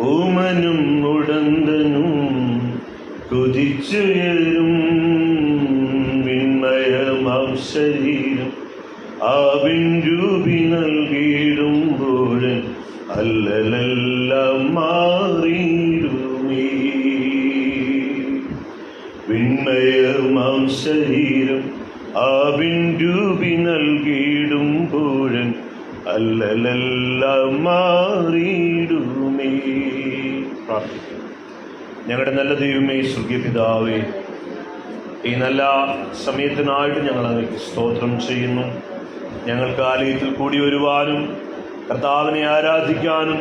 ഊമനും മുടന്തനും കുതിച്ചുയരും വിണ്മയമാം ശരീരം ആവിൻ രൂപി നൽകിയിടുമ്പോഴൻ അല്ലലെല്ലാം മാറിയിടുമേ. വിണ്മയമാം ശരീരം ആവിൻ രൂപി നൽകിയിടുമ്പോഴൻ അല്ലലെല്ലാം മാറിയിടുമേ. പ്രാർത്ഥിക്കാം. ഞങ്ങളുടെ നല്ല ദൈവമേ, സ്വർഗീയ പിതാവേ, ഈ നല്ല സമയത്തിനായിട്ട് ഞങ്ങൾ അങ്ങേക്ക് സ്തോത്രം ചെയ്യുന്നു. ഞങ്ങൾക്ക് ആലയത്തിൽ കൂടി വരുവാനും കർത്താവിനെ ആരാധിക്കാനും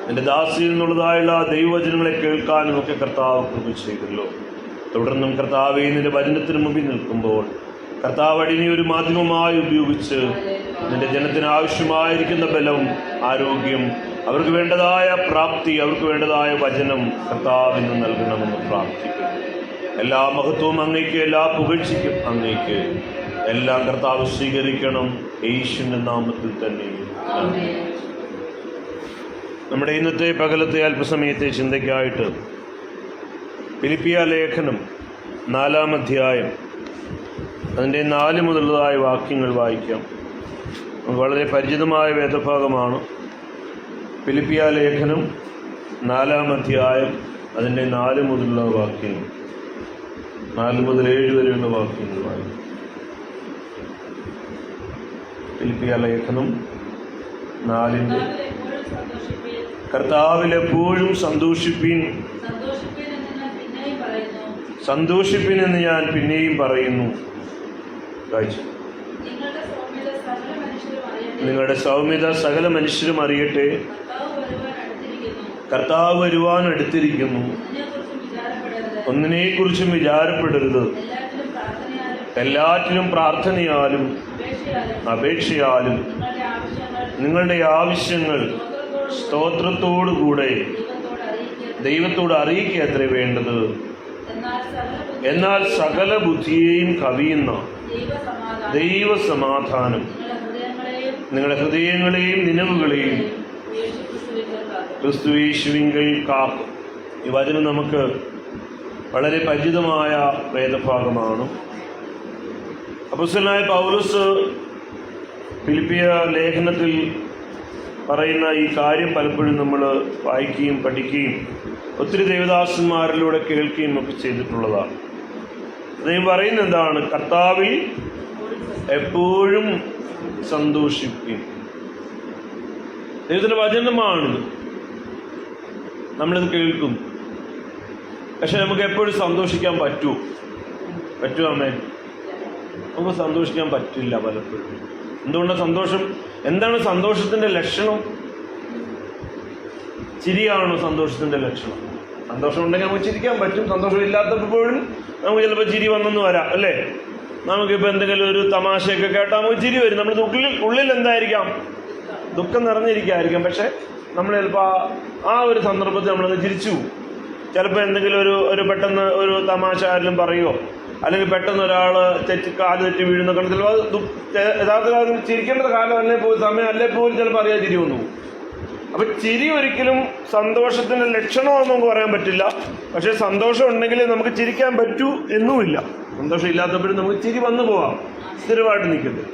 എൻ്റെ ദാസിയിൽ നിന്നുള്ളതായുള്ള ദൈവവചനങ്ങളെ കേൾക്കാനും ഒക്കെ കർത്താവ് കൃപ ചെയ്തല്ലോ. തുടർന്നും കർത്താവേ, നിന്റെ വചനത്തിന് മുമ്പിൽ നിൽക്കുമ്പോൾ കർത്താവ് അടിനെ ഒരു മാധ്യമമായി ഉപയോഗിച്ച് നിന്റെ ജനത്തിന് ആവശ്യമായിരിക്കുന്ന ബലം, ആരോഗ്യം, അവർക്ക് വേണ്ടതായ പ്രാപ്തി, അവർക്ക് വേണ്ടതായ വചനം കർത്താവിന് നൽകണമെന്ന് പ്രാർത്ഥിക്കുന്നു. എല്ലാ മഹത്വവും അങ്ങേക്ക്, എല്ലാ പുകഴ്ചയ്ക്കും അങ്ങേക്ക്. എല്ലാം കർത്താവ് സ്വീകരിക്കണം, യേശുവിന്റെ നാമത്തിൽ തന്നെ. നമ്മുടെ ഇന്നത്തെ പകലത്തെ അല്പസമയത്തെ ചിന്തയ്ക്കായിട്ട് ഫിലിപ്പിയ ലേഖനം 4-ാം അധ്യായം അതിൻ്റെ 4 മുതലുള്ളതായ വാക്യങ്ങൾ വായിക്കാം. വളരെ പരിചിതമായ വേദഭാഗമാണ്. ഫിലിപ്പിയ ലേഖനം 4-ാം അധ്യായം അതിൻ്റെ 4 മുതലുള്ള വാക്യങ്ങൾ, 4 മുതൽ 7 വരെയുള്ള വാക്യങ്ങൾ വായിക്കാം. ഫിലിപ്പിയ ലേഖനം 4-ന്റെ കർത്താവിൽ എപ്പോഴും സന്തോഷിപ്പിൻ എന്ന് ഞാൻ പിന്നെയും പറയുന്നു. നിങ്ങളുടെ സൗമ്യത സകല മനുഷ്യരും അറിയട്ടെ. കർത്താവ് വരുവാൻ അടുത്തിരിക്കുന്നു. ഒന്നിനെക്കുറിച്ചും വിചാരപ്പെടരുത്. എല്ലാറ്റിലും പ്രാർത്ഥനയാലും അപേക്ഷയാലും നിങ്ങളുടെ ആവശ്യങ്ങൾ സ്തോത്രത്തോടുകൂടെ ദൈവത്തോട് അറിയിക്കുക അത്രേ വേണ്ടത്. എന്നാൽ സകല ബുദ്ധിയെയും കവിയുന്ന ദൈവസമാധാനം നിങ്ങളുടെ ഹൃദയങ്ങളെയും നിലവുകളെയും ക്രിസ്തുയേശുവിങ്കൽ കാക്കും. ഈ വചനം നമുക്ക് വളരെ പരിചിതമായ വേദഭാഗമാണ്. അപ്പോസ്തലനായ പൗലോസ് ഫിലിപ്പിയ ലേഖനത്തിൽ പറയുന്ന ഈ കാര്യം പലപ്പോഴും നമ്മൾ വായിക്കുകയും പഠിക്കുകയും ഒത്തിരി ദേവദാസന്മാരിലൂടെ കേൾക്കുകയും ഒക്കെ ചെയ്തിട്ടുള്ളതാണ്. അദ്ദേഹം പറയുന്നത് എന്താണ്? കർത്താവിൽ എപ്പോഴും സന്തോഷിക്കും. ദൈവത്തിൻ്റെ വചനമാണിത്. നമ്മളിത് കേൾക്കും. പക്ഷെ നമുക്ക് എപ്പോഴും സന്തോഷിക്കാൻ പറ്റുമോ അമ്മേ? നമുക്ക് സന്തോഷിക്കാൻ പറ്റില്ല പലപ്പോഴും. എന്തുകൊണ്ടാണ് സന്തോഷം? എന്താണ് സന്തോഷത്തിൻ്റെ ലക്ഷണം? ചിരിയാണോ സന്തോഷത്തിൻ്റെ ലക്ഷണം? സന്തോഷം ഉണ്ടെങ്കിൽ നമുക്ക് ചിരിക്കാൻ പറ്റും. സന്തോഷം ഇല്ലാത്തപ്പോഴും നമുക്ക് ചിലപ്പോൾ ചിരി വന്നെന്ന് വരാം, അല്ലേ? നമുക്കിപ്പോൾ എന്തെങ്കിലും ഒരു തമാശയൊക്കെ കേട്ടാൽ നമുക്ക് ചിരി വരും. നമ്മൾ ഉള്ളിൽ എന്തായിരിക്കാം? ദുഃഖം നിറഞ്ഞിരിക്കായിരിക്കാം. പക്ഷെ നമ്മൾ ചിലപ്പോൾ ആ ഒരു സന്ദർഭത്തിൽ നമ്മളൊന്ന് ചിരിച്ചു പോകും. ചിലപ്പോൾ എന്തെങ്കിലും ഒരു പെട്ടെന്ന് ഒരു തമാശ ആരെങ്കിലും പറയുമോ, അല്ലെങ്കിൽ പെട്ടെന്ന് ഒരാൾ കാല് തെറ്റി വീഴുന്നൊക്കെ ചിലപ്പോൾ അത് യഥാർത്ഥത്തിൽ ചിരിക്കേണ്ട കാലം അല്ലേ പോയി സമയം അല്ലേ പോലും ചിലപ്പോൾ അറിയാതെ ചിരി വന്നു പോകും. അപ്പം ചിരി ഒരിക്കലും സന്തോഷത്തിൻ്റെ ലക്ഷണമെന്ന് നമുക്ക് പറയാൻ പറ്റില്ല. പക്ഷേ സന്തോഷം ഉണ്ടെങ്കിൽ നമുക്ക് ചിരിക്കാൻ പറ്റൂ എന്നുമില്ല. സന്തോഷം ഇല്ലാത്തപ്പോഴും നമുക്ക് ചിരി വന്നു പോവാം, സ്ഥിരമായിട്ട് നിൽക്കുന്നത്.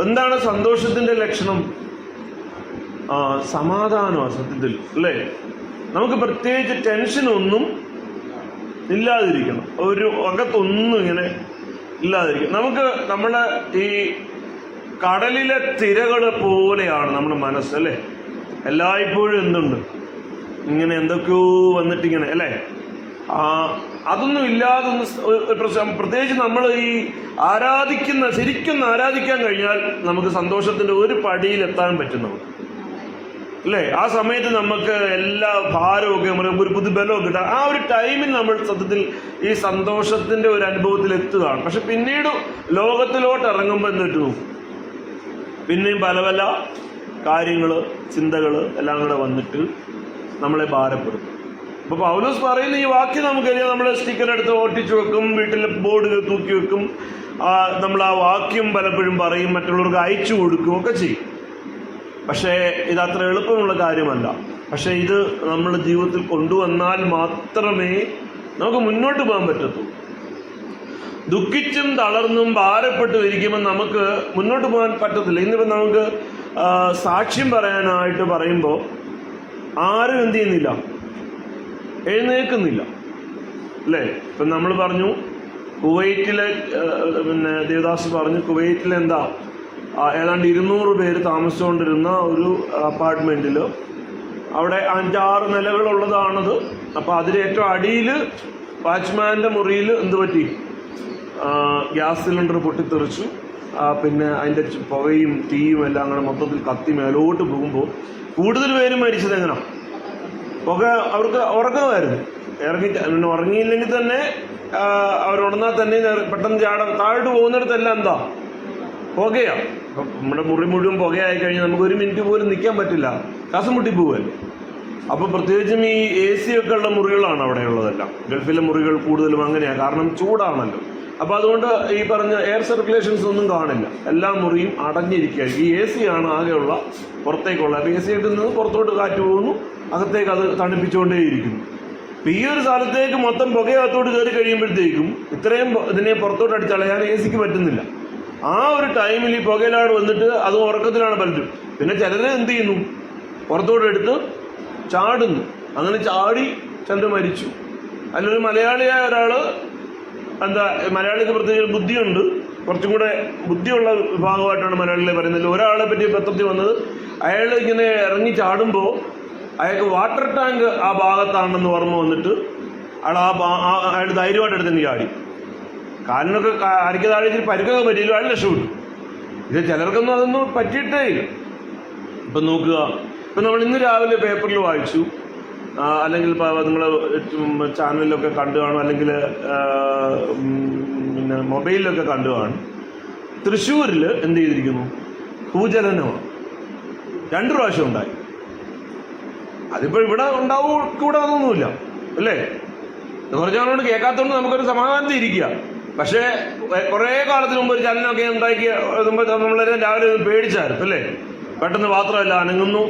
എന്താണ് സന്തോഷത്തിൻ്റെ ലക്ഷണം? സമാധാനമാണ് സത്യത്തിൽ, അല്ലേ? നമുക്ക് പ്രത്യേകിച്ച് ടെൻഷനൊന്നും ഇല്ലാതിരിക്കണം. ഒരു അകത്തൊന്നും ഇങ്ങനെ ഇല്ലാതിരിക്കണം. നമ്മുടെ ഈ കടലിലെ തിരകൾ പോലെയാണ് നമ്മുടെ മനസ്സ്, അല്ലേ? എല്ലായ്പ്പോഴും എന്തുണ്ട്, ഇങ്ങനെ എന്തൊക്കെയോ വന്നിട്ടിങ്ങനെ, അല്ലേ? അതൊന്നും ഇല്ലാതൊന്നും പ്രത്യേകിച്ച് നമ്മൾ ഈ ശരിക്കും ആരാധിക്കാൻ കഴിഞ്ഞാൽ നമുക്ക് സന്തോഷത്തിൻ്റെ ഒരു പടിയിലെത്താൻ പറ്റും നമുക്ക്, അല്ലേ? ആ സമയത്ത് നമുക്ക് എല്ലാ ഭാരമൊക്കെ ഒരു പുതുബലമൊക്കെ കിട്ടാം. ആ ഒരു ടൈമിൽ നമ്മൾ സത്യത്തിൽ ഈ സന്തോഷത്തിൻ്റെ ഒരു അനുഭവത്തിൽ എത്തുകയാണ്. പക്ഷെ പിന്നീട് ലോകത്തിലോട്ട് ഇറങ്ങുമ്പോൾ എന്തിട്ടു പിന്നെയും പല പല കാര്യങ്ങൾ, ചിന്തകൾ എല്ലാം കൂടെ വന്നിട്ട് നമ്മളെ ഭാരപ്പെടുത്തും. അപ്പോൾ പൗലോസ് പറയുന്ന ഈ വാക്യം നമുക്കറിയാം. നമ്മൾ സ്റ്റിക്കർ എടുത്ത് ഒട്ടിച്ചു വെക്കും, വീട്ടിൽ ബോർഡ് തൂക്കി വെക്കും. നമ്മൾ ആ വാക്യം പലപ്പോഴും പറയും, മറ്റുള്ളവർക്ക് അയച്ചു കൊടുക്കും ഒക്കെ ചെയ്യും. പക്ഷേ ഇതത്ര എളുപ്പമുള്ള കാര്യമല്ല. പക്ഷെ ഇത് നമ്മൾ ജീവിതത്തിൽ കൊണ്ടുവന്നാൽ മാത്രമേ നമുക്ക് മുന്നോട്ട് പോകാൻ പറ്റത്തുള്ളൂ. ദുഃഖിച്ചും തളർന്നും ഭാരപ്പെട്ടും ഇരിക്കുമ്പോൾ നമുക്ക് മുന്നോട്ട് പോകാൻ പറ്റത്തില്ല. ഇന്നിപ്പോൾ നമുക്ക് സാക്ഷ്യം പറയാനായിട്ട് പറയുമ്പോൾ ആരും എന്ത് ചെയ്യുന്നില്ല, എഴുന്നേൽക്കുന്നില്ല അല്ലേ? ഇപ്പം നമ്മൾ പറഞ്ഞു കുവൈറ്റിലെ പിന്നെ ദേവദാസ് പറഞ്ഞു കുവൈറ്റിലെന്താ ഏതാണ്ട് 200 പേര് താമസിച്ചുകൊണ്ടിരുന്ന ഒരു അപ്പാർട്ട്മെൻറ്റിൽ, അവിടെ 5-6 നിലകളുള്ളതാണത്. അപ്പോൾ അതിൽ ഏറ്റവും അടിയിൽ വാച്ച്മാൻ്റെ മുറിയിൽ എന്ത് പറ്റി, ഗ്യാസ് സിലിണ്ടർ പൊട്ടിത്തെറിച്ചു. പിന്നെ അതിൻ്റെ പുകയും തീയും എല്ലാം അങ്ങനെ മൊത്തത്തിൽ കത്തി മേലോട്ട് പോകുമ്പോൾ കൂടുതൽ പേരും മരിച്ചത് എങ്ങനെ, പുക അവർക്ക് ഉറക്കമായിരുന്നു. ഉറങ്ങിയില്ലെങ്കിൽ തന്നെ അവരുണർന്നാൽ തന്നെ പെട്ടെന്ന് താഴോട്ട് പോകുന്നിടത്തെല്ലാം എന്താ, പുകയാണ്. അപ്പം നമ്മുടെ മുറി മുഴുവൻ പുകയായി കഴിഞ്ഞാൽ നമുക്ക് 1 മിനിറ്റ് പോലും നിൽക്കാൻ പറ്റില്ല, ശ്വാസം മുട്ടിപ്പോവല്ലേ. അപ്പോൾ പ്രത്യേകിച്ചും ഈ AC ഒക്കെ ഉള്ള മുറികളാണ് അവിടെയുള്ളതെല്ലാം. ഗൾഫിലെ മുറികൾ കൂടുതലും അങ്ങനെയാണ്, കാരണം ചൂടാണല്ലോ. അപ്പോൾ അതുകൊണ്ട് ഈ പറഞ്ഞ എയർ സർക്കുലേഷൻസ് ഒന്നും കാണില്ല, എല്ലാ മുറിയും അടഞ്ഞിരിക്കുകയാണ്. ഈ AC ആണ് ആകെയുള്ള പുറത്തേക്കുള്ള. അപ്പോൾ AC കിട്ടുന്നത് പുറത്തോട്ട് കാറ്റ് പോകുന്നു, അകത്തേക്ക് അത് തണുപ്പിച്ചുകൊണ്ടേയിരിക്കുന്നു. അപ്പം ഈ ഒരു സ്ഥലത്തേക്ക് മൊത്തം പുകയകത്തോട്ട് കയറി കഴിയുമ്പോഴത്തേക്കും ഇത്രയും ഇതിനെ പുറത്തോട്ട് അടിച്ചളയാൻ AC പറ്റുന്നില്ല. ആ ഒരു ടൈമിൽ ഈ പുകയിലാട് വന്നിട്ട് അത് ഉറക്കത്തിലാണ് പലരും. പിന്നെ ചിലർ എന്ത് ചെയ്യുന്നു, പുറത്തോട്ട് എടുത്ത് ചാടുന്നു. അങ്ങനെ ചാടി ചിലർ മരിച്ചു. അതിലൊരു മലയാളിയായ ഒരാൾ, എന്താ മലയാളിക്ക് പ്രത്യേകിച്ച് ബുദ്ധിയുണ്ട്, കുറച്ചും കൂടെ ബുദ്ധിയുള്ള വിഭാഗമായിട്ടാണ് മലയാളികളെ പറയുന്നത്. ഒരാളെ പറ്റി പത്രത്തിൽ വന്നത്, അയാൾ ഇങ്ങനെ ഇറങ്ങി ചാടുമ്പോൾ അയാൾക്ക് വാട്ടർ ടാങ്ക് ആ ഭാഗത്താണെന്ന് ഓർമ്മ വന്നിട്ട് അയാൾ ധൈര്യമായിട്ട് എടുത്ത് ചാടി. കാലിനൊക്കെ അരയ്ക്ക് താഴെ ഇച്ചിരി പരുക്കൊക്കെ പറ്റിയില്ല, അയാൾ രക്ഷപ്പെട്ടു. ഇത് ചിലർക്കൊന്നും അതൊന്നും പറ്റിയിട്ടേ ഇല്ല. ഇപ്പം നോക്കുക, ഇപ്പം നമ്മൾ ഇന്ന് രാവിലെ പേപ്പറിൽ വായിച്ചു, അല്ലെങ്കിൽ നിങ്ങൾ ചാനലിലൊക്കെ കണ്ടു കാണും, അല്ലെങ്കിൽ പിന്നെ മൊബൈലിലൊക്കെ കണ്ടു കാണും. തൃശ്ശൂരിൽ എന്ത് ചെയ്തിരിക്കുന്നു, ഭൂചലനമാണ് 2 പ്രാവശ്യം ഉണ്ടായി. അതിപ്പോൾ ഇവിടെ കൂടെ ഒന്നുമില്ല അല്ലേ? കുറച്ച് നാളോട് കേൾക്കാത്തതുകൊണ്ട് നമുക്കൊരു സമാധാനത്തിൽ ഇരിക്കുക. പക്ഷേ കുറേ കാലത്തിന് മുമ്പ് ഒരു ചലനമൊക്കെ ഉണ്ടാക്കിയ നമ്മളെല്ലാം രാവിലെ പേടിച്ചായിരുന്നു അല്ലേ? പെട്ടെന്ന് പാത്രമല്ല അനങ്ങുന്നു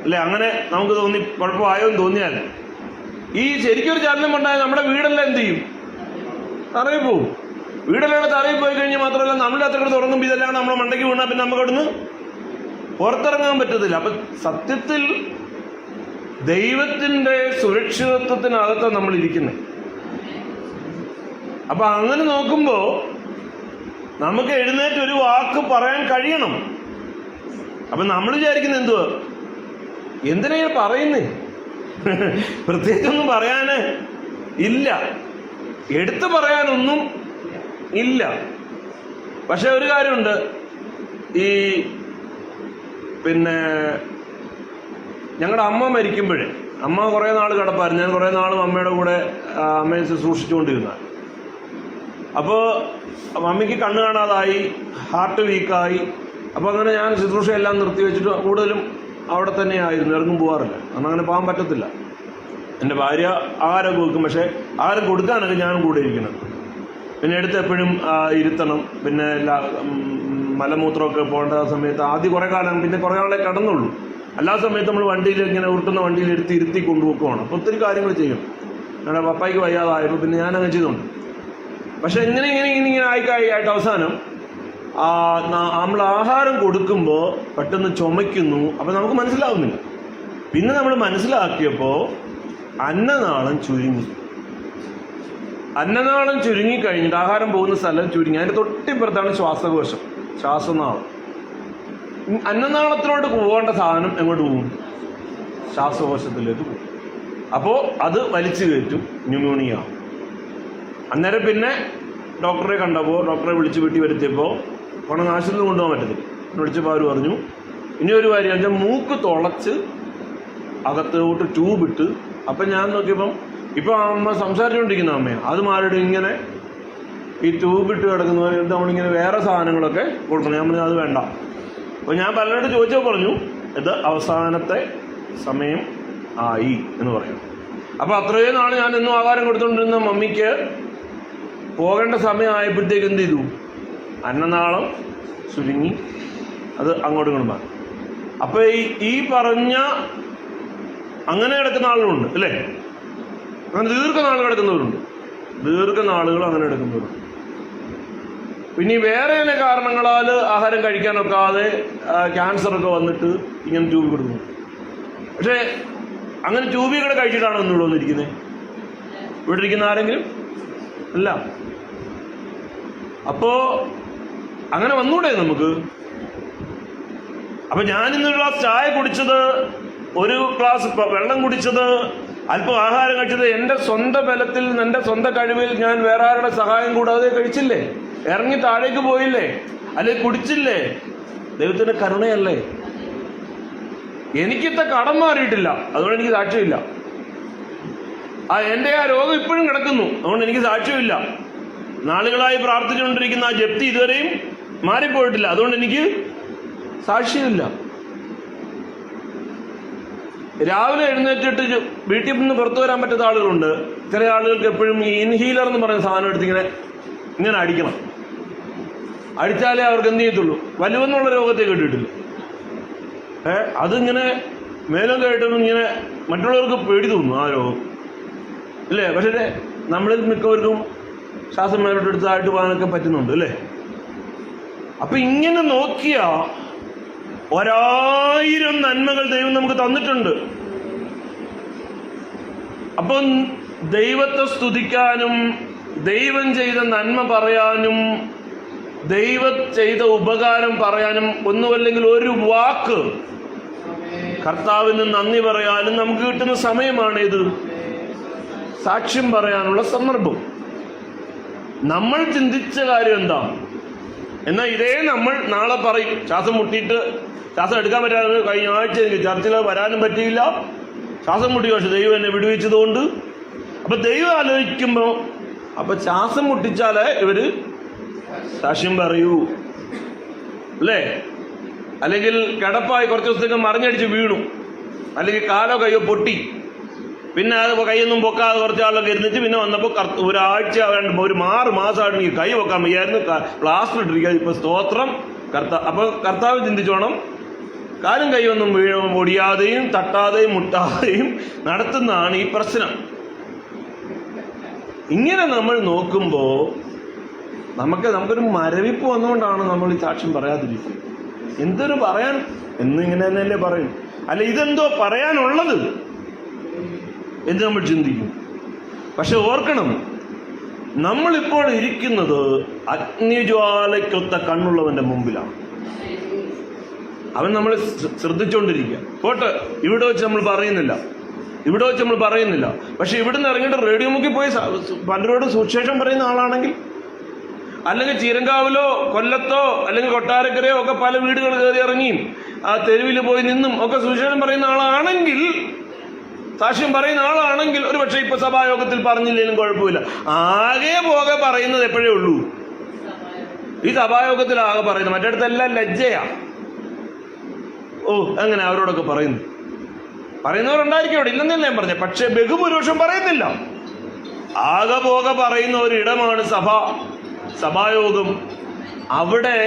അല്ലേ? അങ്ങനെ നമുക്ക് തോന്നി കുഴപ്പമായോ എന്ന് തോന്നിയാൽ ഈ ശരിക്കൊരു ചലനം ഉണ്ടായാൽ നമ്മുടെ വീടെല്ലാം എന്ത് ചെയ്യും, തറയിൽ പോവും. വീടെല്ലാം തറയിൽ പോയി കഴിഞ്ഞാൽ മാത്രമല്ല നമ്മുടെ അത്ര തുറങ്ങുമ്പോൾ ഇതെല്ലാം നമ്മളെ മണ്ടയ്ക്ക് വീണാൽ പിന്നെ നമുക്ക് അവിടുന്ന് പുറത്തിറങ്ങാൻ പറ്റത്തില്ല. അപ്പം സത്യത്തിൽ ദൈവത്തിൻ്റെ സുരക്ഷിതത്വത്തിനകത്താണ് നമ്മൾ ഇരിക്കുന്നത്. അപ്പം അങ്ങനെ നോക്കുമ്പോൾ നമുക്ക് എഴുന്നേറ്റ് ഒരു വാക്ക് പറയാൻ കഴിയണം. അപ്പം നമ്മൾ വിചാരിക്കുന്നത് എന്തുവാ, എന്തിനാ പറയുന്നേ, പ്രത്യേകിച്ചൊന്നും പറയാന് ഇല്ല, എടുത്തു പറയാനൊന്നും ഇല്ല. പക്ഷെ ഒരു കാര്യമുണ്ട്, ഈ പിന്നെ ഞങ്ങളുടെ അമ്മ മരിക്കുമ്പോഴേ, അമ്മ കുറേ നാൾ കിടപ്പായിരുന്നു. ഞാൻ കുറേ നാളും അമ്മയുടെ കൂടെ അമ്മയെ ശുശ്രൂഷിച്ചുകൊണ്ടിരുന്ന. അപ്പോൾ മമ്മിക്ക് കണ്ണ് കാണാതായി, ഹാർട്ട് വീക്കായി. അപ്പോൾ അങ്ങനെ ഞാൻ ശുശ്രൂഷയെല്ലാം നിർത്തി വെച്ചിട്ട് കൂടുതലും അവിടെ തന്നെ ആയിരുന്നു, ഇറങ്ങും പോകാറില്ല. കാരണം അങ്ങനെ പോകാൻ പറ്റത്തില്ല. എൻ്റെ ഭാര്യ ആഹാരമൊക്കെ വെക്കും, പക്ഷേ ആഹാരം കൊടുക്കാനൊക്കെ ഞാനും കൂടെ ഇരിക്കണം. പിന്നെ എടുത്ത് എപ്പോഴും ഇരുത്തണം. പിന്നെ മലമൂത്രമൊക്കെ പോകേണ്ട സമയത്ത് ആദ്യം കുറേ കാലം, പിന്നെ കുറേ നാളെ കടന്നുള്ളൂ. എല്ലാ സമയത്തും നമ്മൾ വണ്ടിയിൽ ഇങ്ങനെ ഉരുട്ടുന്ന വണ്ടിയിൽ ഇരുത്തി കൊണ്ടുപോക്കുകയാണ്. അപ്പോൾ ഒത്തിരി കാര്യങ്ങൾ ചെയ്യും. ഞങ്ങളുടെ പപ്പായ്ക്ക് വയ്യാതായപ്പോൾ പിന്നെ ഞാനങ്ങനെ ചെയ്തുകൊണ്ട്. പക്ഷെ ഇങ്ങനെ ആയിട്ട് അവസാനം നമ്മൾ ആഹാരം കൊടുക്കുമ്പോൾ പെട്ടെന്ന് ചുമയ്ക്കുന്നു. അപ്പം നമുക്ക് മനസ്സിലാവുന്നില്ല. പിന്നെ നമ്മൾ മനസ്സിലാക്കിയപ്പോൾ അന്നനാളം ചുരുങ്ങി. അന്നനാളം ചുരുങ്ങിക്കഴിഞ്ഞിട്ട് ആഹാരം പോകുന്ന സ്ഥലം ചുരുങ്ങി. അതിൻ്റെ തൊട്ടിപ്പുറത്താണ് ശ്വാസകോശം, ശ്വാസനാളം. അന്നനാളത്തിലോട്ട് പോകേണ്ട സാധനം എങ്ങോട്ട് പോകും, ശ്വാസകോശത്തിലേക്ക് പോകും. അപ്പോൾ അത് വലിച്ചു കയറ്റും, ന്യൂമോണിയ. അന്നേരം പിന്നെ ഡോക്ടറെ കണ്ടപ്പോൾ, ഡോക്ടറെ വിളിച്ച് വീട്ടിൽ വരുത്തിയപ്പോൾ പണം ആശുപത്രി കൊണ്ടുപോകാൻ പറ്റത്തില്ല. വിളിച്ചപ്പോൾ അവർ പറഞ്ഞു, ഇനി ഒരു കാര്യം വെച്ചാൽ മൂക്ക് തുളച്ച് അകത്തോട്ട് ട്യൂബ് ഇട്ട്. അപ്പം ഞാൻ നോക്കിയപ്പം ഇപ്പം അമ്മ സംസാരിച്ചുകൊണ്ടിരിക്കുന്ന അമ്മയാണ്, അത് മാറിയിട്ട് ഇങ്ങനെ ഈ ട്യൂബ് ഇട്ട് കിടക്കുന്നവർ നമ്മളിങ്ങനെ വേറെ സാധനങ്ങളൊക്കെ കൊടുക്കണം. ഞാൻ പറഞ്ഞു അത് വേണ്ട. അപ്പോൾ ഞാൻ പലരോട് ചോദിച്ചപ്പോൾ പറഞ്ഞു ഇത് അവസാനത്തെ സമയം ആയി എന്ന് പറയും. അപ്പോൾ അത്രയും നാൾ ഞാൻ എന്നും ആഹാരം കൊടുത്തുകൊണ്ടിരുന്ന മമ്മിക്ക് പോകേണ്ട സമയമായപ്പോഴത്തേക്ക് എന്ത് ചെയ്തു, അന്നനാളം ചുരുങ്ങി, അത് അങ്ങോട്ടും ഇങ്ങോട്ടും മാറി. അപ്പോൾ ഈ പറഞ്ഞ അങ്ങനെ കിടക്കുന്ന ആളുകളുണ്ട് അല്ലേ? അങ്ങനെ ദീർഘനാൾ കിടക്കുന്നവരുണ്ട്, ദീർഘനാളുകൾ അങ്ങനെ കിടക്കുന്നവരുണ്ട്. പിന്നെ വേറെ തന്നെ കാരണങ്ങളാൽ ആഹാരം കഴിക്കാനൊക്കാതെ ക്യാൻസറൊക്കെ വന്നിട്ട് ഇങ്ങനെ ട്യൂബ് കൊടുക്കുന്നു. പക്ഷേ അങ്ങനെ ട്യൂബികളെ കഴിച്ചിട്ടാണോ ഒന്നും ഇവിടെ വന്നിരിക്കുന്നത്? ഇവിടെ ഇരിക്കുന്ന ആരെങ്കിലും അല്ല. അപ്പോ അങ്ങനെ വന്നൂടെ നമുക്ക്? അപ്പൊ ഞാൻ ഇന്നൊരു ഗ്ലാസ് ചായ കുടിച്ചത്, ഒരു ഗ്ലാസ് വെള്ളം കുടിച്ചത്, അല്പം ആഹാരം കഴിച്ചത് എൻ്റെ സ്വന്തം ബലത്തിൽ, എൻ്റെ സ്വന്തം കഴിവിൽ ഞാൻ വേറെ ആരുടെ സഹായം കൂടാതെ കഴിച്ചില്ലേ? ഇറങ്ങി താഴേക്ക് പോയില്ലേ? അല്ലെങ്കിൽ കുടിച്ചില്ലേ? ദൈവത്തിന്റെ കരുണയല്ലേ? എനിക്കിത്ത കടം മാറിയിട്ടില്ല, അതുകൊണ്ട് എനിക്ക് സാക്ഷ്യമില്ല. എൻ്റെ ആ രോഗം ഇപ്പോഴും കിടക്കുന്നു, അതുകൊണ്ട് എനിക്ക് സാക്ഷ്യമില്ല. നാളുകളായി പ്രാർത്ഥിച്ചുകൊണ്ടിരിക്കുന്ന ആ ജപ്തി ഇതുവരെയും മാറിപ്പോയിട്ടില്ല, അതുകൊണ്ട് എനിക്ക് സാക്ഷ്യമില്ല. രാവിലെ എഴുന്നേറ്റിട്ട് വീട്ടിൽ നിന്ന് പുറത്തു വരാൻ പറ്റാത്ത ആളുകളുണ്ട്. ചില ആളുകൾക്ക് എപ്പോഴും ഈ ഇൻഹീലർ എന്ന് പറയുന്ന സാധനം എടുത്ത് ഇങ്ങനെ അടിക്കണം. അടിച്ചാലേ അവർക്ക് എന്ത് ചെയ്യത്തുള്ളൂ, വലുവെന്നുള്ള രോഗത്തെ കേട്ടിട്ടില്ല. അതിങ്ങനെ മേലും കേട്ടും ഇങ്ങനെ മറ്റുള്ളവർക്ക് പേടി തോന്നും ആ രോഗം അല്ലേ? പക്ഷേ നമ്മളിൽ മിക്കവർക്കും ശ്വാസം മേലോട്ടെടുത്തായിട്ട് പോകാനൊക്കെ പറ്റുന്നുണ്ട് അല്ലേ? അപ്പൊ ഇങ്ങനെ നോക്കിയ 1000 നന്മകൾ ദൈവം നമുക്ക് തന്നിട്ടുണ്ട്. അപ്പം ദൈവത്തെ സ്തുതിക്കാനും ദൈവം ചെയ്ത നന്മ പറയാനും ദൈവം ചെയ്ത ഉപകാരം പറയാനും ഒന്നുമല്ലെങ്കിൽ ഒരു വാക്ക് കർത്താവിന് നന്ദി പറയാനും നമുക്ക് കിട്ടുന്ന സമയമാണ് ഇത്, സാക്ഷ്യം പറയാനുള്ള സന്ദർഭം. നമ്മൾ ചിന്തിച്ച കാര്യം എന്താ? എന്നാൽ ഇതേ നമ്മൾ നാളെ പറയും. ശ്വാസം മുട്ടിയിട്ട് ശ്വാസം എടുക്കാൻ പറ്റാതെ കഴിഞ്ഞ ആഴ്ച എനിക്ക് ചർച്ചിൽ വരാനും പറ്റിയില്ല, ശ്വാസം മുട്ടി, പക്ഷെ ദൈവം എന്നെ വിടുവിച്ചതുകൊണ്ട്. അപ്പൊ ദൈവം ആലോചിക്കുമ്പോ അപ്പൊ ശ്വാസം മുട്ടിച്ചാലേ ഇവര് സാക്ഷ്യം പറയൂ അല്ലേ? അല്ലെങ്കിൽ കിടപ്പായി കുറച്ച് ദിവസത്തേക്ക് മറിഞ്ഞടിച്ച് വീണു, അല്ലെങ്കിൽ കാലോ കയ്യോ പൊട്ടി, പിന്നെ അത് കൈയൊന്നും പൊക്കാതെ കുറച്ച് ആളൊക്കെ ഇരുന്നിട്ട് പിന്നെ വന്നപ്പോൾ ഒരാഴ്ച ഒരു 6 മാസമായിട്ട് എനിക്ക് കൈ വെക്കാൻ വയ്യായിരുന്നു, പ്ലാസ്റ്റർ ഇട്ടിരിക്കുക. ഇപ്പൊ സ്തോത്രം അപ്പൊ കർത്താവ് ചിന്തിച്ചോണം, കാലും കൈയൊന്നും പൊടിയാതെയും തട്ടാതെയും മുട്ടാതെയും നടത്തുന്നതാണ് ഈ പ്രശ്നം. ഇങ്ങനെ നമ്മൾ നോക്കുമ്പോ നമുക്കൊരു മരവിപ്പ് വന്നുകൊണ്ടാണ് നമ്മൾ ഈ സാക്ഷ്യം പറയാതിരിക്കുന്നത്. എന്തൊരു പറയാൻ എന്നിങ്ങനെ തന്നെയല്ലേ പറയും, അല്ല ഇതെന്തോ പറയാനുള്ളത് എന്ന് നമ്മൾ ചിന്തിക്കും. പക്ഷെ ഓർക്കണം, നമ്മളിപ്പോൾ ഇരിക്കുന്നത് അഗ്നിജ്വാലയ്ക്കൊത്ത കണ്ണുള്ളവന്റെ മുമ്പിലാണ്. അവൻ നമ്മൾ ശ്രദ്ധിച്ചുകൊണ്ടിരിക്കുക. പോട്ടെ, ഇവിടെ വെച്ച് നമ്മൾ പറയുന്നില്ല, പക്ഷെ ഇവിടുന്ന് ഇറങ്ങിയിട്ട് റേഡിയോ മുക്കി പോയി പലരോടും സുവിശേഷം പറയുന്ന ആളാണെങ്കിൽ, അല്ലെങ്കിൽ ചീരങ്കാവിലോ കൊല്ലത്തോ അല്ലെങ്കിൽ കൊട്ടാരക്കരയോ ഒക്കെ പല വീടുകൾ കയറി ഇറങ്ങിയും ആ തെരുവിൽ പോയി നിന്നും ഒക്കെ സുവിശേഷം പറയുന്ന ആളാണെങ്കിൽ, സാക്ഷ്യം പറയുന്ന ആളാണെങ്കിൽ, ഒരു പക്ഷേ ഇപ്പൊ സഭായോഗത്തിൽ പറഞ്ഞില്ലെങ്കിലും കുഴപ്പമില്ല. ആകെ പോകെ പറയുന്നത് എപ്പോഴേ ഉള്ളൂ, ഈ സഭായോഗത്തിൽ ആകെ പറയുന്നത്. മറ്റിടത്തെല്ലാം ലജ്ജയാ. അങ്ങനെ അവരോടൊക്കെ പറയുന്നവരുണ്ടായിരിക്കും അവിടെ, ഇല്ലെന്നല്ല ഞാൻ പറഞ്ഞത്. പക്ഷെ ബഹുഭൂരിപക്ഷം പറയുന്നില്ല. ആകെ പോകെ പറയുന്ന ഒരിടമാണ് സഭായോഗം. അവിടെ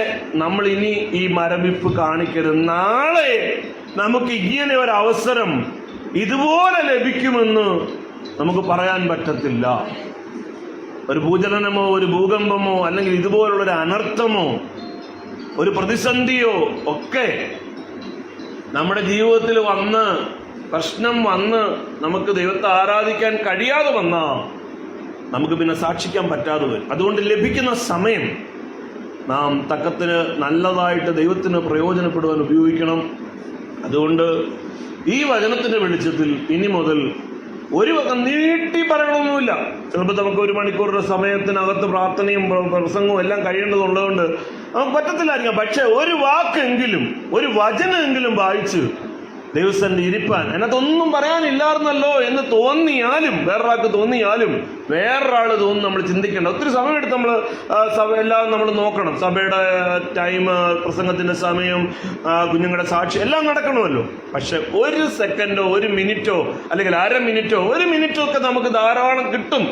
നമ്മൾ ഇനി ഈ മരവിപ്പ് കാണിക്കരുത്. നാളെ നമുക്ക് ഇങ്ങനെ ഒരു അവസരം ഇതുപോലെ ലഭിക്കുമെന്ന് നമുക്ക് പറയാൻ പറ്റത്തില്ല. ഒരു ഭൂചലനമോ ഒരു ഭൂകമ്പമോ അല്ലെങ്കിൽ ഇതുപോലുള്ളൊരു അനർത്ഥമോ ഒരു പ്രതിസന്ധിയോ ഒക്കെ നമ്മുടെ ജീവിതത്തിൽ പ്രശ്നം വന്ന് നമുക്ക് ദൈവത്തെ ആരാധിക്കാൻ കഴിയാതെ വന്നാൽ നമുക്ക് പിന്നെ സാക്ഷിക്കാൻ പറ്റാതെ വരും. അതുകൊണ്ട് ലഭിക്കുന്ന സമയം നാം തക്കത്തിന് നല്ലതായിട്ട് ദൈവത്തിന് പ്രയോജനപ്പെടുവാൻ ഉപയോഗിക്കണം. അതുകൊണ്ട് ഈ വചനത്തിന്റെ വെളിച്ചത്തിൽ ഇനി മുതൽ ഒരു നീട്ടി പറയണമെന്നുമില്ല. ചിലപ്പോൾ നമുക്ക് 1 മണിക്കൂറുടെ സമയത്തിനകത്ത് പ്രാർത്ഥനയും പ്രസംഗവും എല്ലാം കഴിയേണ്ടതുള്ളതുകൊണ്ട് നമുക്ക് പറ്റത്തില്ലായിരിക്കാം. പക്ഷെ ഒരു വാക്കെങ്കിലും ഒരു വചനമെങ്കിലും വായിച്ച് ദൈവസ്ഥന്റെ ഇരിപ്പാൻ, അതിനകത്തൊന്നും പറയാനില്ലായിരുന്നല്ലോ എന്ന് തോന്നിയാലും, വേറൊരാൾക്ക് തോന്നിയാലും വേറൊരാൾ തോന്നുന്നു നമ്മൾ ചിന്തിക്കേണ്ട. ഒത്തിരി സമയമെടുത്ത് നമ്മൾ എല്ലാം നമ്മൾ നോക്കണം. സഭയുടെ ടൈം, പ്രസംഗത്തിന്റെ സമയം, കുഞ്ഞുങ്ങളുടെ സാക്ഷി എല്ലാം നടക്കണമല്ലോ. പക്ഷെ 1 സെക്കൻഡോ 1 മിനിറ്റോ അല്ലെങ്കിൽ 1/2 മിനിറ്റോ 1 മിനിറ്റോ ഒക്കെ നമുക്ക് ധാരാളം കിട്ടും.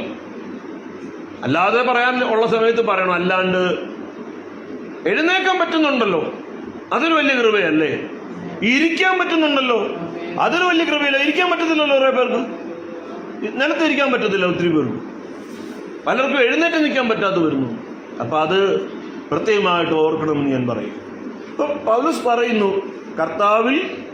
അല്ലാതെ പറയാൻ ഉള്ള സമയത്ത് പറയണം. അല്ലാണ്ട് എഴുന്നേക്കാൻ പറ്റുന്നുണ്ടല്ലോ, അതൊരു വലിയ കൃപയല്ലേ. ഇരിക്കാൻ പറ്റുന്നുണ്ടല്ലോ, അതൊരു വലിയ കൃപയില്ല. ഇരിക്കാൻ പറ്റത്തില്ലല്ലോ കുറേ പേർക്ക്. നിലത്ത് ഇരിക്കാൻ പറ്റത്തില്ല ഒത്തിരി പേർക്ക്. പലർക്കും എഴുന്നേറ്റ് നിൽക്കാൻ പറ്റാതെ വരുന്നു. അപ്പൊ അത് പ്രത്യേകമായിട്ട് ഓർക്കണമെന്ന് ഞാൻ പറയും. ഇപ്പൊ പൗലോസ് പറയുന്നു, കർത്താവിൽ